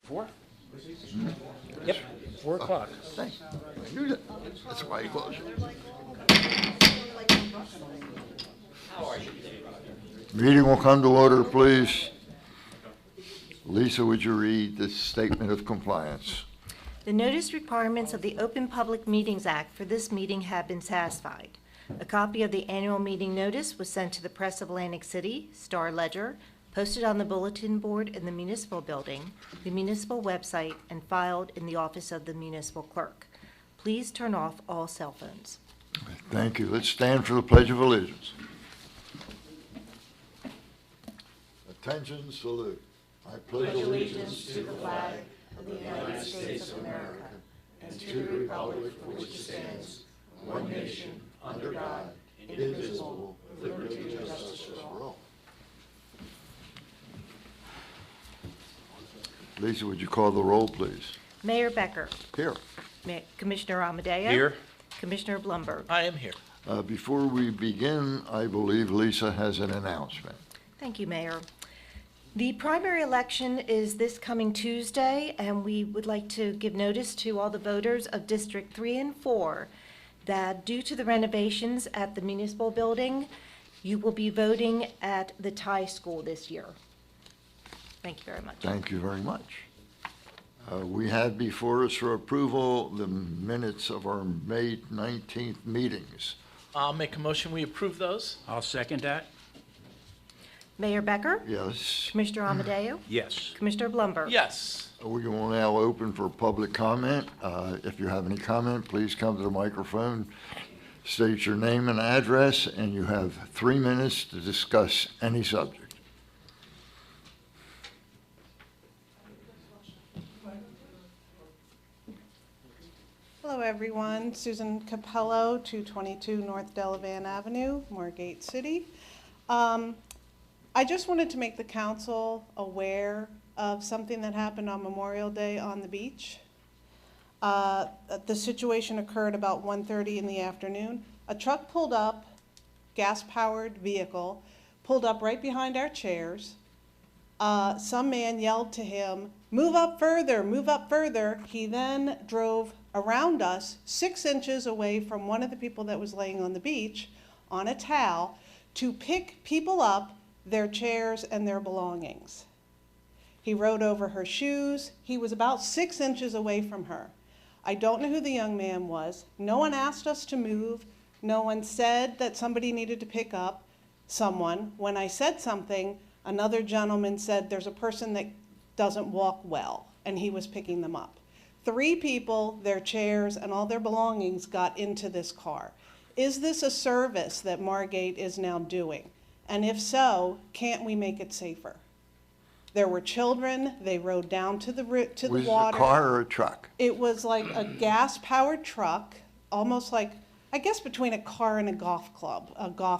4? Yep, 4 o'clock. Thank you. I knew that. That's why you closed it. Meeting will come to order, please. Lisa, would you read the statement of compliance? The notice requirements of the Open Public Meetings Act for this meeting have been satisfied. A copy of the annual meeting notice was sent to the Press of Atlantic City, Star Ledger, posted on the bulletin board in the municipal building, the municipal website, and filed in the office of the municipal clerk. Please turn off all cell phones. Thank you. Let's stand for the Pledge of Allegiance. Attention, salute. I pledge allegiance to the flag of the United States of America and to the republic for which it stands, one nation, under God, indivisible, with liberty and justice for all. Lisa, would you call the roll, please? Mayor Becker. Here. Commissioner Amadeo. Here. Commissioner Blumberg. I am here. Before we begin, I believe Lisa has an announcement. Thank you, Mayor. The primary election is this coming Tuesday, and we would like to give notice to all the voters of District 3 and 4 that due to the renovations at the municipal building, you will be voting at the Thai school this year. Thank you very much. Thank you very much. We have before us for approval the minutes of our May 19th meetings. I'll make a motion, we approve those. I'll second that. Mayor Becker? Yes. Commissioner Amadeo? Yes. Commissioner Blumberg? Yes. We will now open for public comment. If you have any comment, please come to the microphone, state your name and address, and you have 3 minutes to discuss any subject. Hello, everyone. Susan Capello, 222 North Delavan Avenue, Margate City. I just wanted to make the council aware of something that happened on Memorial Day on the beach. The situation occurred about 1:30 in the afternoon. A truck pulled up, gas-powered vehicle, pulled up right behind our chairs. Some man yelled to him, "Move up further, move up further." He then drove around us 6 inches away from one of the people that was laying on the beach on a towel to pick people up, their chairs, and their belongings. He rode over her shoes. He was about 6 inches away from her. I don't know who the young man was. No one asked us to move. No one said that somebody needed to pick up someone. When I said something, another gentleman said there's a person that doesn't walk well, and he was picking them up. 3 people, their chairs, and all their belongings got into this car. Is this a service that Margate is now doing? And if so, can't we make it safer? There were children. They rode down to the water. Was it a car or a truck? It was like a gas-powered truck, almost like, I guess, between a car and a golf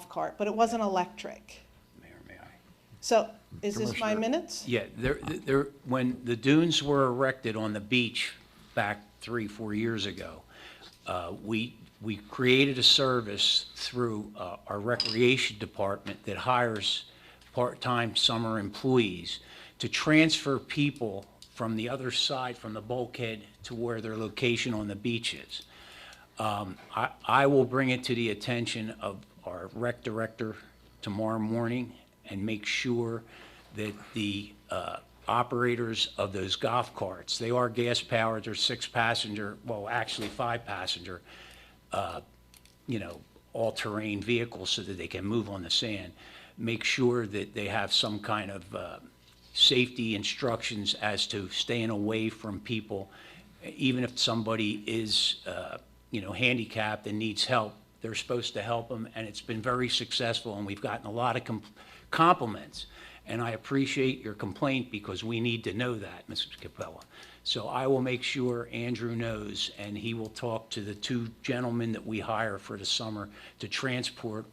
cart, but it wasn't electric. Mayor, may I? So, is this my Commissioner. minutes? Yeah, when the dunes were erected on the beach back 3-4 years ago, we created a service through our recreation department that hires part-time summer employees to transfer people from the other side, from the bulkhead, to where their location on the beach is. I will bring it to the attention of our rec director tomorrow morning and make sure that the operators of those golf carts, they are gas-powered, they're 6-passenger, well, actually 5-passenger, all-terrain vehicles so that they can move on the sand. Make sure that they have some kind of safety instructions as to staying away from people. Even if somebody is, handicapped and needs help, they're supposed to help them, and it's been very successful, and we've gotten a lot of compliments. And I appreciate your complaint because we need to know that, Mrs. Capella. So I will make sure Andrew knows, and he will talk to the 2 gentlemen that we hire for the summer to transport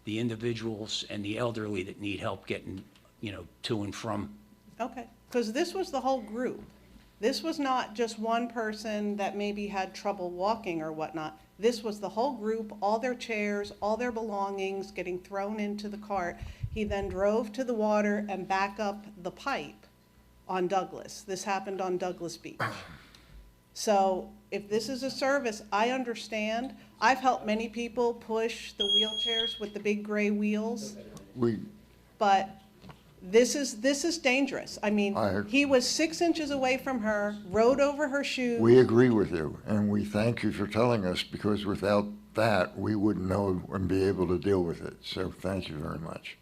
the individuals and the elderly that need help getting, to and from. Okay, because this was the whole group. This was not just one person that maybe had trouble walking or whatnot. This was the whole group, all their chairs, all their belongings getting thrown into the cart. He then drove to the water and back up the pipe on Douglas. This happened on Douglas Beach. So if this is a service, I understand. I've helped many people push the wheelchairs with the big gray wheels, We, but this is dangerous. I mean, I- he was 6 inches away from her, rode over her shoes. we agree with you, and we thank you for telling us, because without that, we wouldn't know and be able to deal with it. So thank you very much.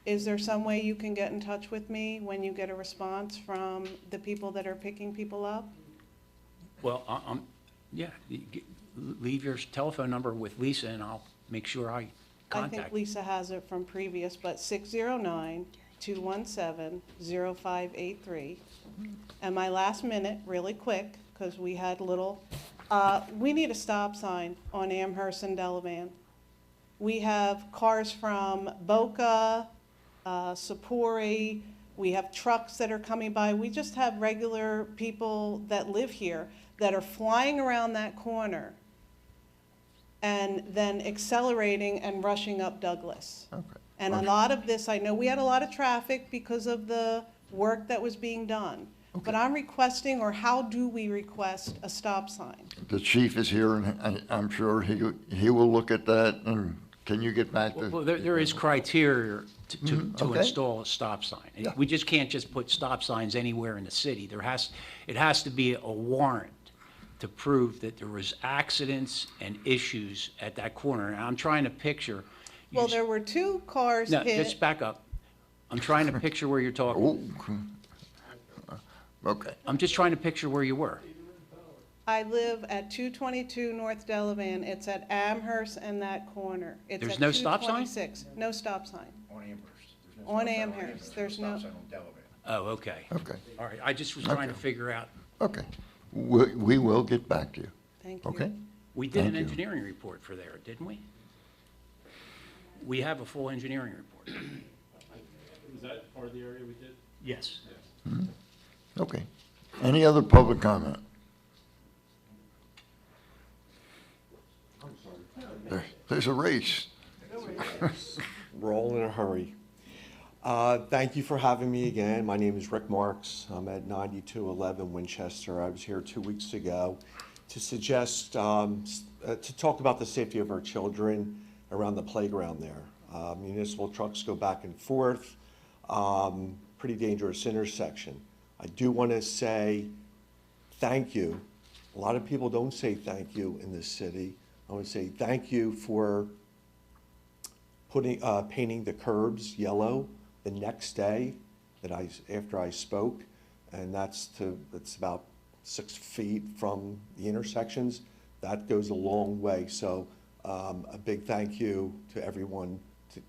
Is there some way you can get in touch with me when you get a response from the people that are picking people up? Well, yeah, leave your telephone number with Lisa, and I'll make sure I I contact. think Lisa has it from previous, but 609-217-0583. And my last minute, really quick, because we had little, we need a stop sign on Amherst and Delavan. We have cars from Boca, Sapori, we have trucks that are coming by. We just have regular people that live here that are flying around that corner and then accelerating and rushing up Douglas. Okay. And a lot of this, I know we had a lot of traffic because of the work that was being done. But I'm requesting, or how do we request, a stop sign? The chief is here, and I'm sure he will look at that, and can you get back to? Well, there is criteria to okay. install a stop sign. Yeah. We just can't just put stop signs anywhere in the city. It has to be a warrant to prove that there was accidents and issues at that corner. And I'm trying to picture. Well, there were 2 cars No, hit. just back up. I'm trying to picture where you're talking. Oh, okay. I'm just trying to picture where you were. I live at 222 North Delavan. It's at Amherst and that corner. It's There's at no stop sign? 226. No stop sign. On Amherst. There's no On stop sign Amherst. There's stop no- sign on Delavan. Oh, okay. Okay. All right, I just was trying to Okay. figure out. Okay. We will get back to you, Thank you. okay? We did an Thank you. engineering report for there, didn't we? We have a full engineering report. Was that part of the area we did? Yes. Okay. Any other public comment? There's a race. We're all in a hurry. Thank you for having me again. My name is Rick Marks. I'm at 9211 Winchester. I was here 2 weeks ago to suggest, to talk about the safety of our children around the playground there. Municipal trucks go back and forth, pretty dangerous intersection. I do want to say thank you. A lot of people don't say thank you in this city. I want to say thank you for painting the curbs yellow the next day after I spoke, and that's about 6 feet from the intersections. That goes a long way. So a big thank you to everyone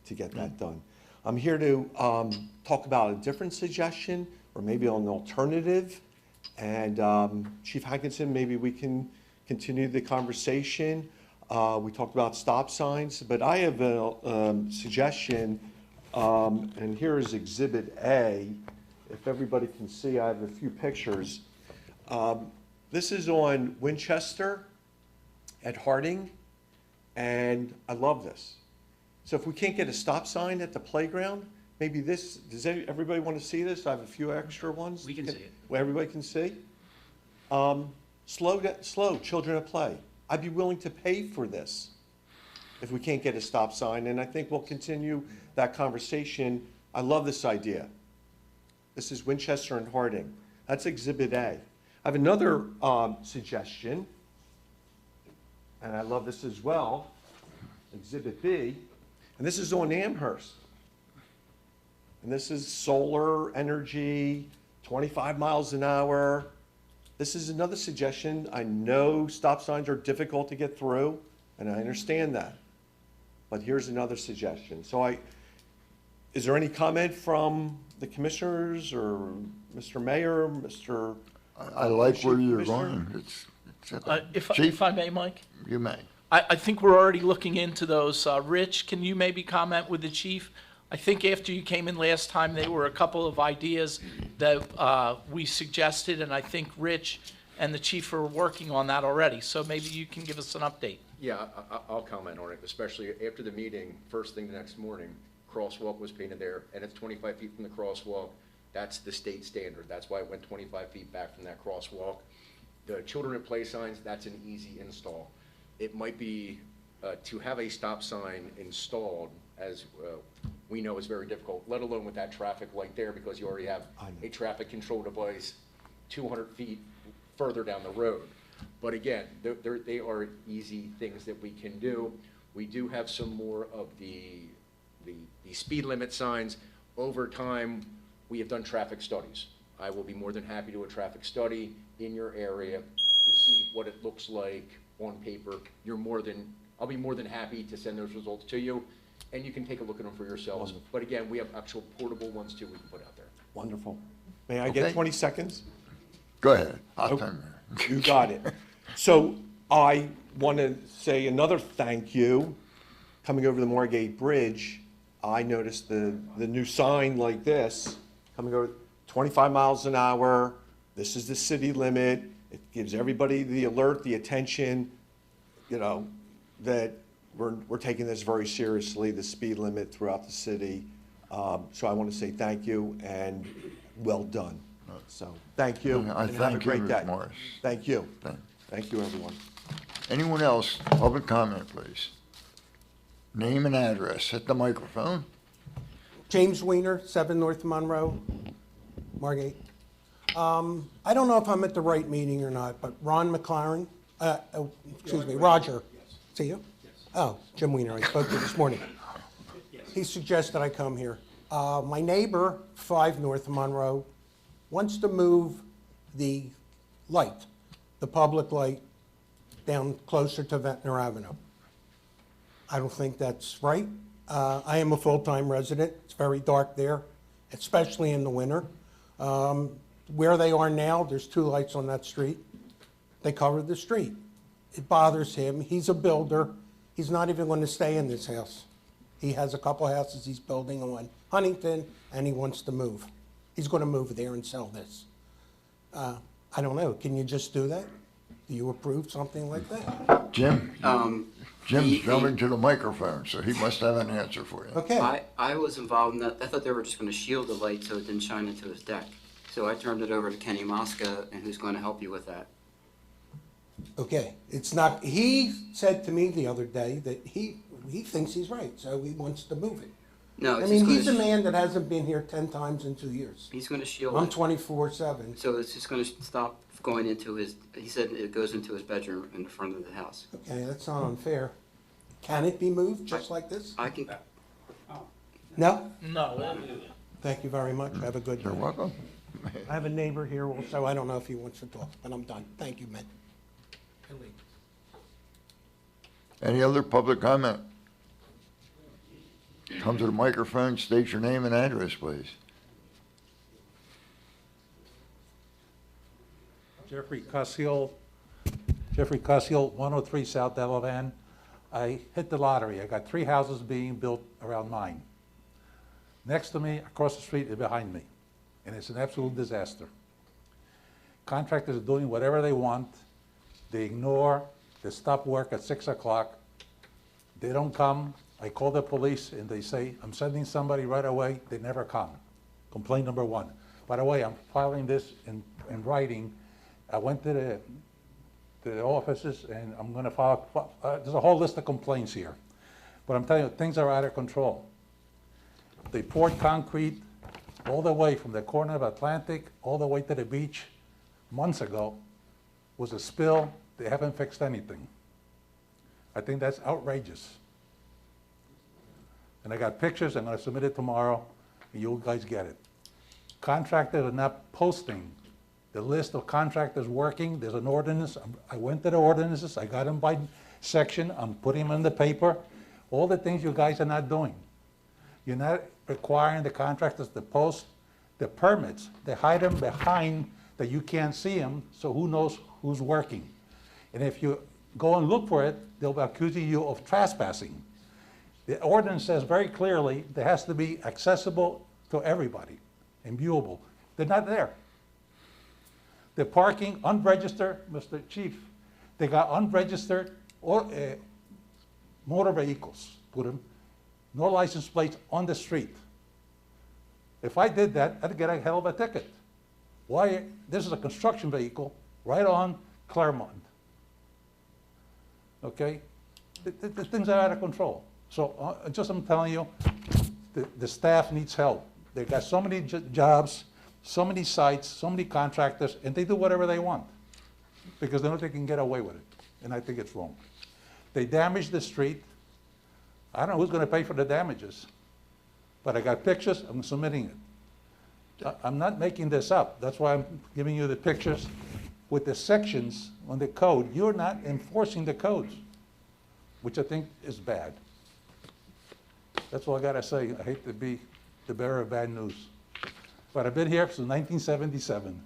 to get that done. I'm here to talk about a different suggestion, or maybe an alternative. And Chief Hankinson, maybe we can continue the conversation. We talked about stop signs, but I have a suggestion, and here is Exhibit A. If everybody can see, I have a few pictures. This is on Winchester at Harding, and I love this. So if we can't get a stop sign at the playground, maybe this, everybody want to see this? I have a few extra ones. We can see it. Well, everybody can see? Slow, children at play. I'd be willing to pay for this if we can't get a stop sign, and I think we'll continue that conversation. I love this idea. This is Winchester and Harding. That's Exhibit A. I have another suggestion, and I love this as well, Exhibit B, and this is on Amherst. And this is solar energy, 25 miles an hour. This is another suggestion. I know stop signs are difficult to get through, and I understand that. But here's another suggestion. Is there any comment from the commissioners or Mr. Mayor, Mr.? I like where you're Commissioner? going. If Chief, I may, Mike? you may. I think we're already looking into those. Rich, can you maybe comment with the chief? I think after you came in last time, there were a couple of ideas that we suggested, and I think Rich and the chief are working on that already. So maybe you can give us an update. Yeah, I'll comment on it, especially after the meeting, first thing the next morning, crosswalk was painted there, and it's 25 feet from the crosswalk. That's the state standard. That's why it went 25 feet back from that crosswalk. The children at play signs, that's an easy install. It might be, to have a stop sign installed, as we know is very difficult, let alone with that traffic light there, because you already have I know. a traffic control device 200 feet further down the road. But again, they are easy things that we can do. We do have some more of the speed limit signs. Over time, we have done traffic studies. I will be more than happy to do a traffic study in your area to see what it looks like on paper. I'll be more than happy to send those results to you, and you can take a look at them for yourselves. Wonderful. But again, we have actual portable ones too we can put out there. Wonderful. May I get Okay. 20 seconds? Go ahead. I'll Oh, turn there. You got it. So I want to say another thank you. Coming over the Margate Bridge, I noticed the new sign like this, coming over 25 miles an hour. This is the city limit. It gives everybody the alert, the attention, you know, that we're taking this very seriously, the speed limit throughout the city. So I want to say thank you and well done. So, thank you, I and have a thank you, great Ms. day. Morris. Thank you. Thank- Thank you, everyone. Anyone else? Public comment, please. Name and address. Hit the microphone. James Weiner, 7 North Monroe, Margate. I don't know if I'm at the right meeting or not, but Ron McLaren, Roger. See you? Oh, Jim Weiner, I spoke to this morning. He suggested I come here. My neighbor, 5 North Monroe, wants to move the light, the public light, down closer to Ventnor Avenue. I don't think that's right. I am a full-time resident. It's very dark there, especially in the winter. Where they are now, there's 2 lights on that street. They cover the street. It bothers him. He's a builder. He's not even going to stay in this house. He has a couple houses he's building on Huntington, and he wants to move. He's going to move there and sell this. I don't know. Can you just do that? Do you approve something like that? Jim? Jim's the- jumping to the microphone, so he must have an answer for you. Okay. I was involved in that. I thought they were just going to shield the light so it didn't shine into his deck. So I turned it over to Kenny Mosca, and who's going to help you with that. Okay. It's not, he said to me the other day that he thinks he's right, so he wants to move it. No, I it's mean, just he's a going to. man that hasn't been here 10 times in 2 years. He's going to shield I'm it. 24/7. So it's just going to stop going into his. He said it goes into his bedroom in the front of the house. Okay, that's not unfair. Can it be moved just like this? I can. No? No, Thank you very much. Have a good day. You're welcome. I have a neighbor here also. I don't know if he wants to talk, but I'm done. Thank you, man. Any other public comment? Come to the microphone, state your name and address, please. Jeffrey Cosio, 103 South Delavan. I hit the lottery. I got 3 houses being built around mine. Next to me, across the street, and behind me. And it's an absolute disaster. Contractors are doing whatever they want. They ignore, they stop work at 6 o'clock. They don't come. I call the police and they say, I'm sending somebody right away. They never come. Complaint number 1. By the way, I'm filing this in writing. I went to the offices and I'm going to file, there's a whole list of complaints here. But I'm telling you, things are out of control. They poured concrete all the way from the corner of Atlantic all the way to the beach months ago. Was a spill. They haven't fixed anything. I think that's outrageous. And I got pictures. I'm going to submit it tomorrow, and you guys get it. Contractors are not posting the list of contractors working. There's an ordinance. I went to the ordinances. I got them by section. I'm putting them in the paper. All the things you guys are not doing. You're not requiring the contractors to post the permits. They hide them behind that you can't see them, so who knows who's working. And if you go and look for it, they'll be accusing you of trespassing. The ordinance says very clearly there has to be accessible to everybody and viewable. They're not there. The parking unregistered, Mr. Chief, they got unregistered motor vehicles, put them, no license plates on the street. If I did that, I'd get a hell of a ticket. Why, this is a construction vehicle right on Claremont. Okay? The things are out of control. So I'm telling you, the staff needs help. They've got so many jobs, so many sites, so many contractors, and they do whatever they want because they know they can get away with it, and I think it's wrong. They damaged the street. I don't know who's going to pay for the damages, but I got pictures, I'm submitting it. I'm not making this up. That's why I'm giving you the pictures with the sections on the code. You're not enforcing the codes, which I think is bad. That's all I gotta say. I hate to be the bearer of bad news. But I've been here since 1977,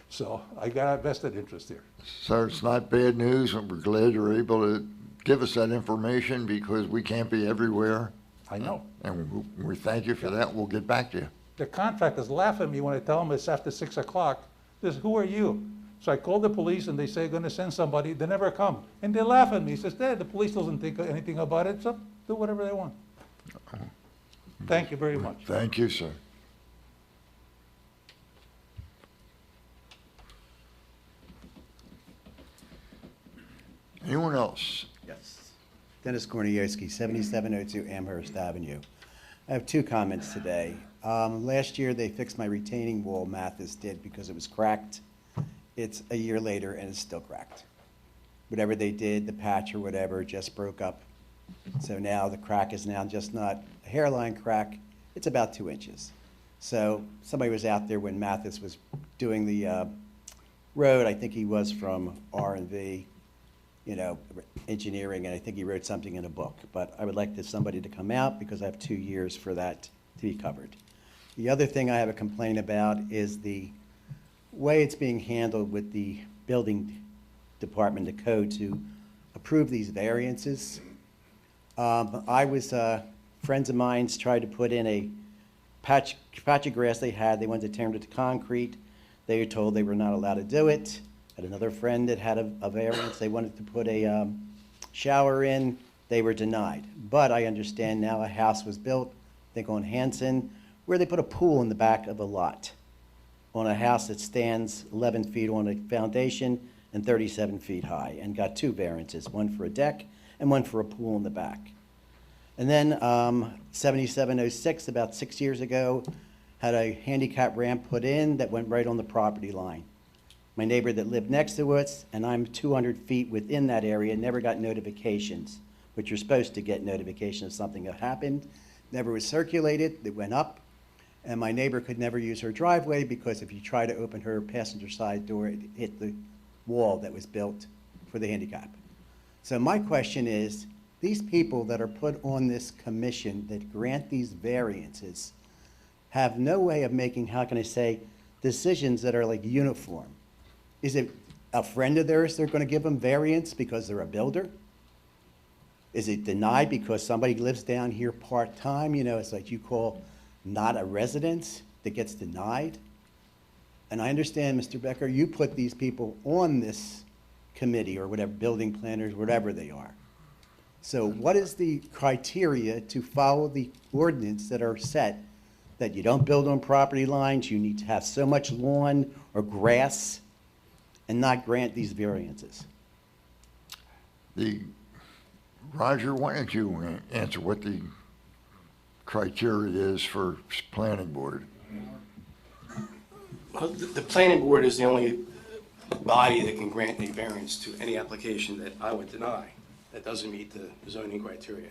so I got a vested interest here. Sir, it's not bad news, and we're glad you're able to give us that information because we can't be everywhere. I know. And we thank you for that. We'll get back to you. The contractors laugh at me when I tell them it's after 6 o'clock. They say, who are you? So I call the police and they say, gonna send somebody. They never come. And they laugh at me. He says, the police doesn't think anything about it, so do whatever they want. Thank you very much. Thank you, sir. Anyone else? Yes. Dennis Korniowski, 7702 Amherst Avenue. I have two comments today. Last year, they fixed my retaining wall, Mathis did, because it was cracked. It's a year later, and it's still cracked. Whatever they did, the patch or whatever, just broke up. So now the crack is now just not a hairline crack, it's about 2 inches. So somebody was out there when Mathis was doing the road. I think he was from R&V, engineering, and I think he wrote something in a book. But I would like somebody to come out because I have 2 years for that to be covered. The other thing I have a complaint about is the way it's being handled with the building department, the code, to approve these variances. Friends of mine's tried to put in a patch of grass they had. They wanted to turn it to concrete. They were told they were not allowed to do it. Had another friend that had a variance. They wanted to put a shower in. They were denied. But I understand now a house was built, I think on Hanson, where they put a pool in the back of a lot on a house that stands 11 feet on a foundation and 37 feet high, and got 2 variances, one for a deck and one for a pool in the back. And then 7706, about 6 years ago, had a handicap ramp put in that went right on the property line. My neighbor that lived next to us, and I'm 200 feet within that area, never got notifications, but you're supposed to get notification of something that happened. Never was circulated, it went up, and my neighbor could never use her driveway because if you try to open her passenger side door, it hit the wall that was built for the handicap. So my question is, these people that are put on this commission that grant these variances have no way of making, how can I say, decisions that are like uniform. Is it a friend of theirs they're going to give them variance because they're a builder? Is it denied because somebody lives down here part-time? It's like you call not a residence that gets denied. And I understand, Mr. Becker, you put these people on this committee or whatever, building planners, whatever they are. So what is the criteria to follow the ordinance that are set that you don't build on property lines, you need to have so much lawn or grass, and not grant these variances? Roger, why don't you answer what the criteria is for planning board? Well, the planning board is the only body that can grant a variance to any application that I would deny that doesn't meet the zoning criteria.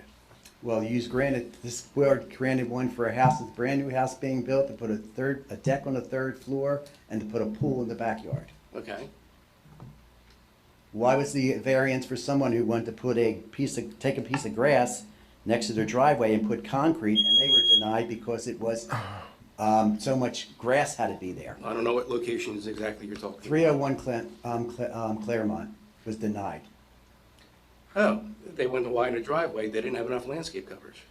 Well, this board granted one for a house, a brand new house being built, to put a deck on the 3rd floor and to put a pool in the backyard. Okay. Why was the variance for someone who wanted to take a piece of grass next to their driveway and put concrete, and they were denied because it was so much grass had to be there? I don't know what locations exactly you're talking about. 301 Claremont was denied. Oh, they went to widen a driveway, they didn't have enough landscape coverage.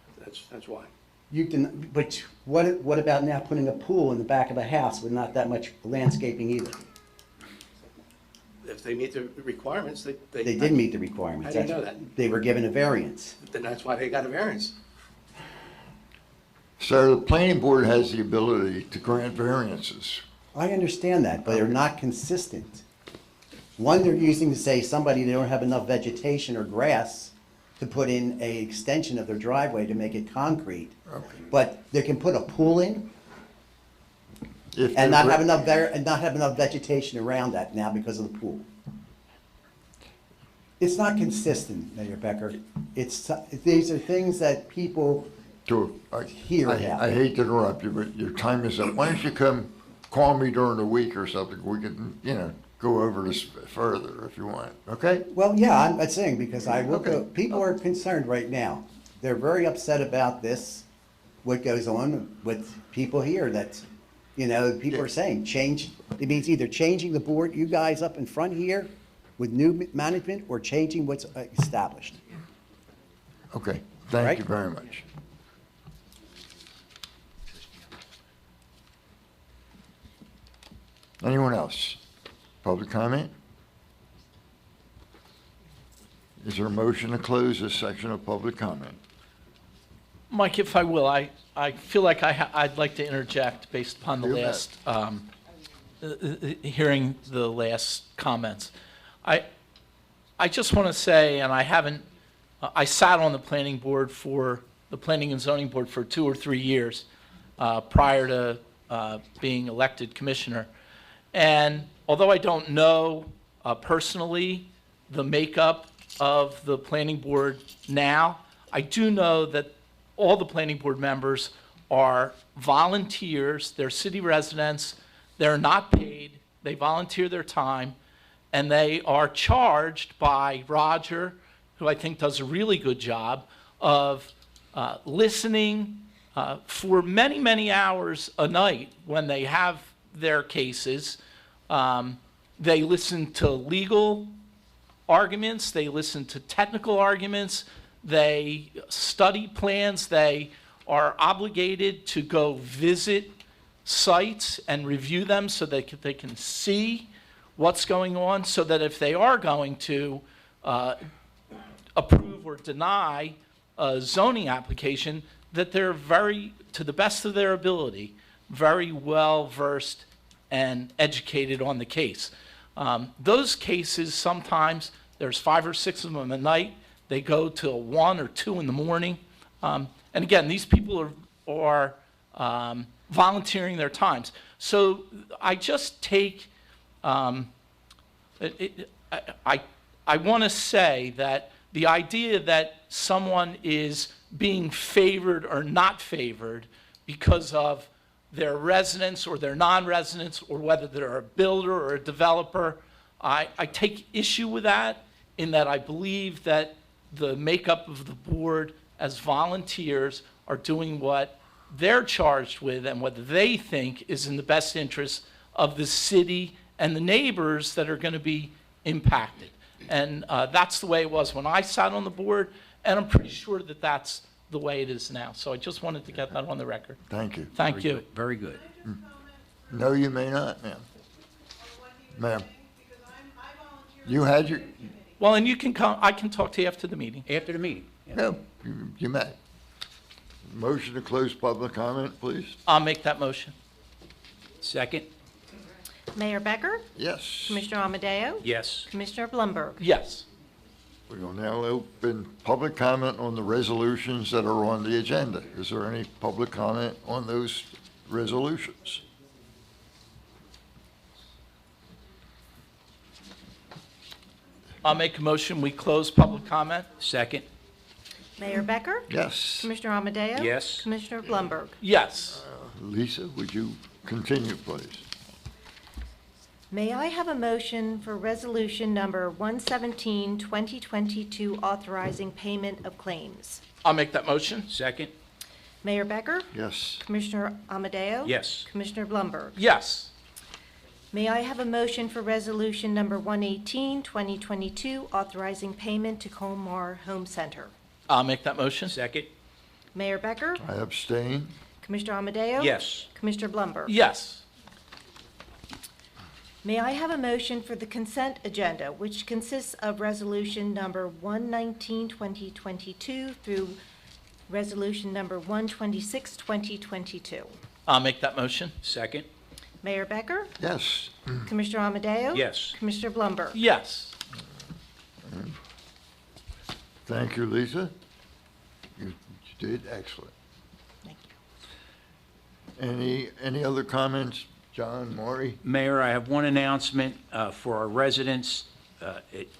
That's why. But what about now putting a pool in the back of a house with not that much landscaping either? If they meet the requirements, they did meet the requirements. How do you know that? They were given a variance. Then that's why they got a variance. So the planning board has the ability to grant variances. I understand that, but they're not consistent. One, they're using to say somebody, they don't have enough vegetation or grass to put in a extension of their driveway to make it concrete. But they can put a pool in If and not they're- have enough, and not have enough vegetation around that now because of the pool. It's not consistent, Mayor Becker. These are things that people hear about. I hate to interrupt you, but your time is up. Why don't you come call me during the week or something? We can, go over this further if you want, okay? Well, yeah, I'm saying, because Okay. people are concerned right now. They're very upset about this, what goes on with people here that, people are saying, it means either changing the board, you guys up in front here with new management, or changing what's established. Okay, thank Right. you very much. Anyone else? Public comment? Is there a motion to close this section of public comment? Mike, if I will, I feel like I'd like to interject based upon the You bet. last, hearing the last comments. I just want to say, and I sat on the planning and zoning board for 2 or 3 years prior to being elected commissioner. And although I don't know personally the makeup of the planning board now, I do know that all the planning board members are volunteers, they're city residents, they're not paid, they volunteer their time, and they are charged by Roger, who I think does a really good job, of listening for many, many hours a night when they have their cases. They listen to legal arguments, they listen to technical arguments, they study plans, they are obligated to go visit sites and review them so they can see what's going on, so that if they are going to approve or deny a zoning application, that they're very, to the best of their ability, very well versed and educated on the case. Those cases, sometimes there's 5 or 6 of them a night. They go till 1 or 2 in the morning. And again, these people are volunteering their times. So I just take, I want to say that the idea that someone is being favored or not favored because of their residence or their non-residents, or whether they're a builder or a developer, I take issue with that, in that I believe that the makeup of the board as volunteers are doing what they're charged with and what they think is in the best interest of the city and the neighbors that are going to be impacted. And that's the way it was when I sat on the board, and I'm pretty sure that that's the way it is now. So I just wanted to get that on the record. Thank you. Thank you. Very good. No, you may not, ma'am. Ma'am. You had your, Well, and you can come, I can talk to you after the meeting. After the meeting. Yeah. no, you may. Motion to close public comment, please? I'll make that motion. Second? Mayor Becker, Yes. Commissioner Amadeo, Yes. Commissioner Blumberg. Yes. We will now open public comment on the resolutions that are on the agenda. Is there any public comment on those resolutions? I'll make a motion, we close public comment. Second? Mayor Becker, Yes. Commissioner Amadeo. Yes. Commissioner Blumberg. Yes. Lisa, would you continue, please? May I have a motion for resolution number 117, 2022, authorizing payment of claims? I'll make that motion. Second? Mayor Becker, Yes. Commissioner Amadeo. Yes. Commissioner Blumberg. Yes. May I have a motion for resolution number 118, 2022, authorizing payment to Colmar Home Center? I'll make that motion. Second? Mayor Becker, I abstain. Commissioner Amadeo. Yes. Commissioner Blumberg. Yes. May I have a motion for the consent agenda, which consists of resolution number 119, 2022 through Resolution number 126, 2022. I'll make that motion. Second? Mayor Becker? Yes. Commissioner Amadeo? Yes. Commissioner Blumberg? Yes. Thank you, Lisa. You did excellent. Thank you. Any other comments, John, Maury? Mayor, I have one announcement for our residents.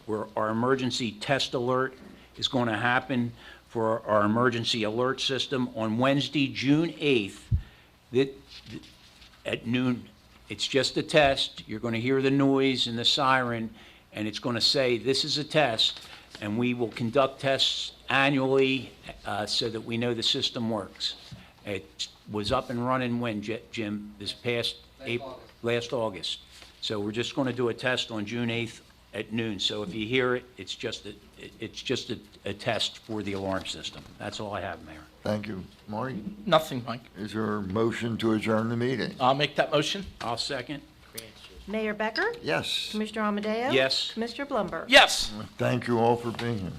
Where our emergency test alert is going to happen for our emergency alert system on Wednesday, June 8th, at noon. It's just a test. You're going to hear the noise and the siren, and it's going to say, "This is a test," and we will conduct tests annually so that we know the system works. It was up and running when, Jim? This past April? Last August. So we're just going to do a test on June 8th at noon. So if you hear it, it's just a test for the alarm system. That's all I have, Mayor. Thank you. Maury, Nothing, Mike. is there a motion to adjourn the meeting? I'll make that motion. I'll second. Mayor Becker? Yes. Commissioner Amadeo? Yes. Commissioner Blumberg? Yes. Thank you all for being here.